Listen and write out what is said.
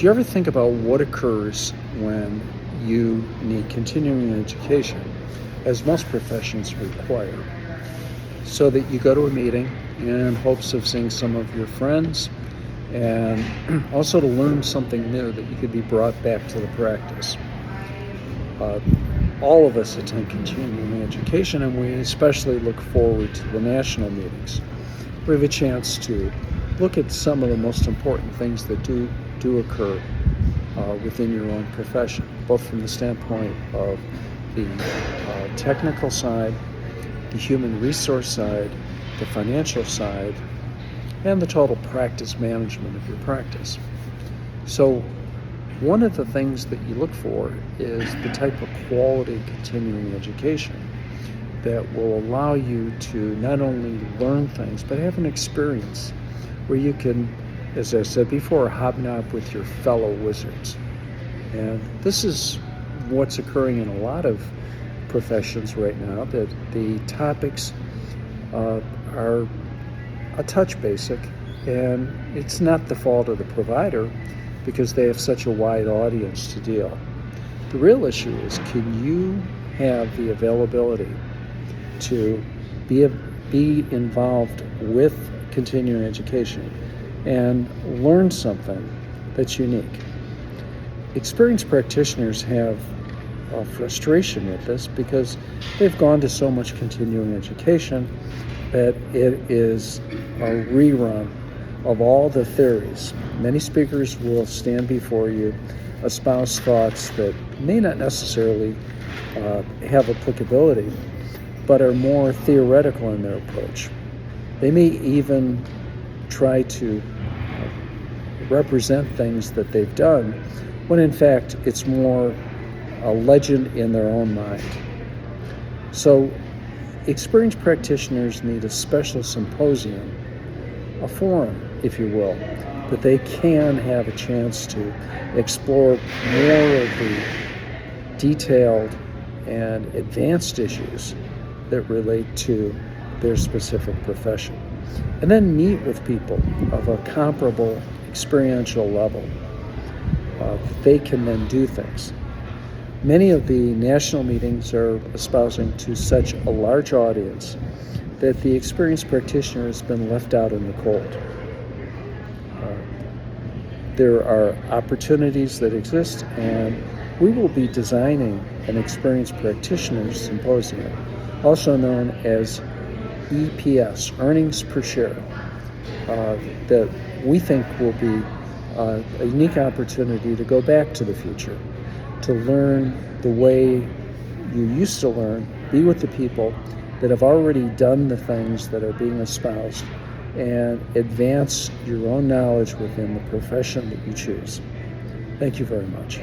you ever think about what occurs when you need continuing education, as most professions require, so that you go to a meeting in hopes of seeing some of your friends and also to learn something new that you could be brought back to the practice? All of us attend continuing education, and we especially look forward to the national meetings. We have a chance to look at some of the most important things that do occur within your own profession, both from the standpoint of the technical side, the human resource side, the financial side, and the total practice management of your practice. So one of the things that you look for is the type of quality continuing education that will allow you to not only learn things, but have an experience where you can, as I said before, hobnob with your fellow wizards. And this is what's occurring in a lot of professions right now, that the topics are a touch basic, and it's not the fault of the provider because they have such a wide audience to deal. The real issue is, can you have the availability to be involved with continuing education and learn something that's unique? Experienced practitioners have a frustration with this because they've gone to so much continuing education that it is a rerun of all the theories. Many speakers will stand before you, espouse thoughts that may not necessarily have applicability, but are more theoretical in their approach. They may even try to represent things that they've done, when in fact it's more a legend in their own mind. So experienced practititioners need a special symposium, a forum, if you will, that they can have a chance to explore more of the detailed and advanced issues that relate to their specific profession, and then meet with people of a comparable experiential level. They can then do things. Many of the national meetings are espousing to such a large audience that the experienced practitioner has been left out in the cold. There are opportunities that exist, and we will be designing an experienced practitioners symposium, also known as EPS, earnings per share, that we think will be a unique opportunity to go back to the future, to learn the way you used to learn, be with the people that have already done the things that are being espoused, and advance your own knowledge within the profession that you choose. Thank you very much.